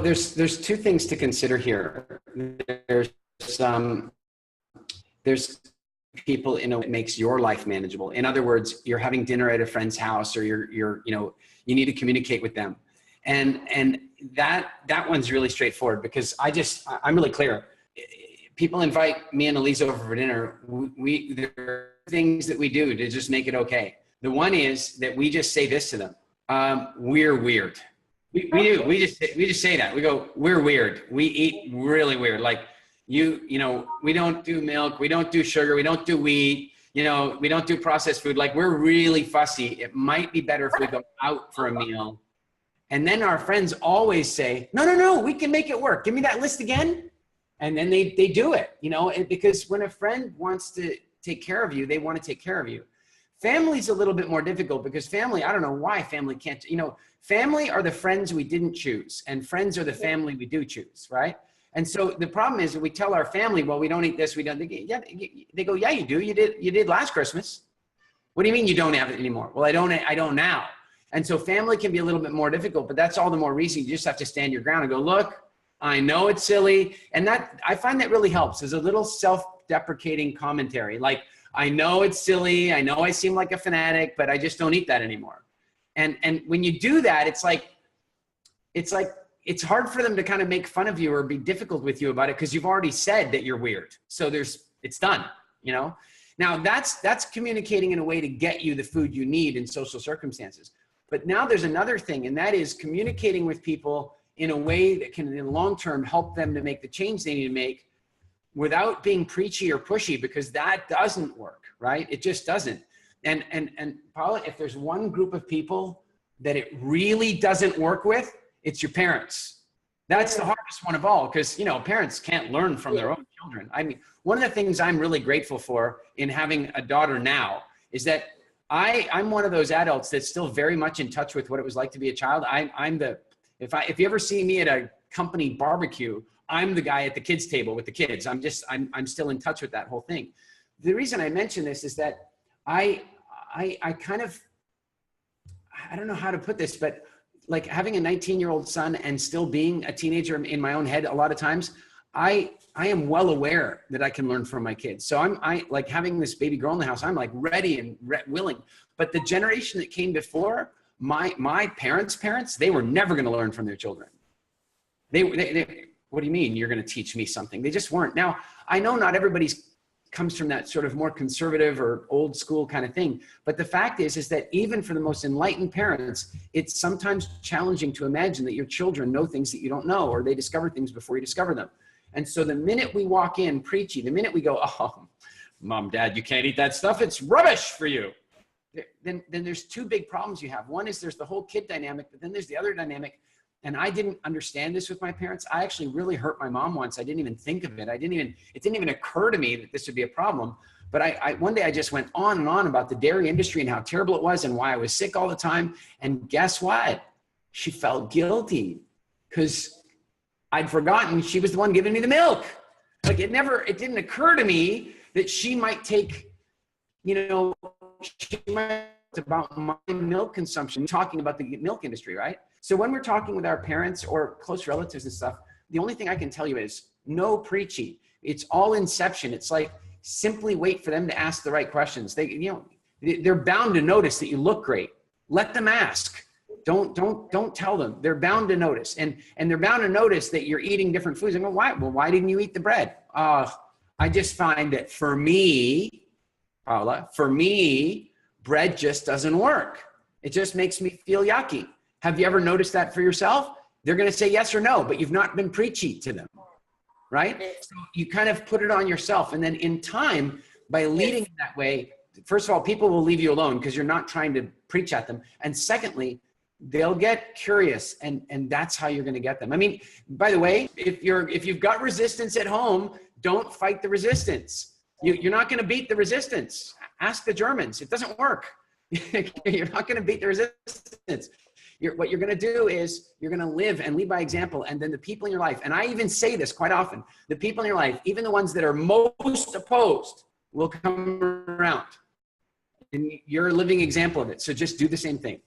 there's two things to consider here. There's people in a way that makes your life manageable. In other words, you're having dinner at a friend's house, or you need to communicate with them. And that one's really straightforward, because I'm really clear. People invite me and Elise over for dinner. There are things that we do to just make it okay. The one is that we just say this to them. We're weird. We do. We just say that. We go, we're weird. We eat really weird. Like we don't do milk. We don't do sugar. We don't do wheat. We don't do processed food. Like, we're really fussy. It might be better if we go out for a meal. And then our friends always say, no, we can make it work. Give me that list again. And then they do it, because when a friend wants to take care of you, they want to take care of you. Family's a little bit more difficult, because family, I don't know why family can't, family are the friends we didn't choose, and friends are the family we do choose, right? And so the problem is that we tell our family, well, we don't eat this, we don't, they go, yeah, you do. You did last Christmas. What do you mean you don't have it anymore? Well, I don't now. And so family can be a little bit more difficult, but that's all the more reason you just have to stand your ground and go, look, I know it's silly. And that, I find that really helps. There's a little self-deprecating commentary. Like, I know it's silly. I know I seem like a fanatic, but I just don't eat that anymore. And when you do that, it's hard for them to kind of make fun of you or be difficult with you about it, because you've already said that you're weird. So it's done, Now that's communicating in a way to get you the food you need in social circumstances. But now there's another thing, and that is communicating with people in a way that can, in the long term, help them to make the change they need to make without being preachy or pushy, because that doesn't work, right? It just doesn't. And Paula, if there's one group of people that it really doesn't work with, it's your parents. That's the hardest one of all, because, parents can't learn from their own children. I mean, one of the things I'm really grateful for in having a daughter now is that I'm one of those adults that's still very much in touch with what it was like to be a child. If you ever see me at a company barbecue, I'm the guy at the kids table with the kids. I'm still in touch with that whole thing. The reason I mention this is that I don't know how to put this, but like having a 19-year-old son and still being a teenager in my own head, a lot of times, I am well aware that I can learn from my kids. So I like having this baby girl in the house, I'm like ready and willing. But the generation that came before, my parents, they were never going to learn from their children. They what do you mean you're going to teach me something? They just weren't. Now, I know not everybody comes from that sort of more conservative or old school kind of thing. But the fact is that even for the most enlightened parents, it's sometimes challenging to imagine that your children know things that you don't know, or they discover things before you discover them. And so the minute we walk in preachy, the minute we go, oh, mom, dad, you can't eat that stuff, it's rubbish for you. Then there's two big problems you have. One is there's the whole kid dynamic, but then there's the other dynamic. And I didn't understand this with my parents. I actually really hurt my mom once. I didn't even think of it. It didn't even occur to me that this would be a problem. But one day I just went on and on about the dairy industry and how terrible it was and why I was sick all the time. And guess what? She felt guilty because I'd forgotten she was the one giving me the milk. Like it didn't occur to me that she might take, about my milk consumption, talking about the milk industry, right? So when we're talking with our parents or close relatives and stuff, the only thing I can tell you is no preachy. It's all inception. It's like simply wait for them to ask the right questions. They're bound to notice that you look great. Let them ask. Don't tell them. They're bound to notice, and they're bound to notice that you're eating different foods. I go, why? Well, why didn't you eat the bread? I just find that for me, Paula, bread just doesn't work. It just makes me feel yucky. Have you ever noticed that for yourself? They're going to say yes or no, but you've not been preachy to them, right? So you kind of put it on yourself. And then in time, by leading that way, first of all, people will leave you alone because you're not trying to preach at them. And secondly, they'll get curious, and that's how you're going to get them. I mean, by the way, if you've got resistance at home, don't fight the resistance. You're not going to beat the resistance. Ask the Germans. It doesn't work. You're not going to beat the resistance. What you're going to do is you're going to live and lead by example. And then the people in your life, and I even say this quite often, the people in your life, even the ones that are most opposed, will come around. And you're a living example of it. So just do the same thing.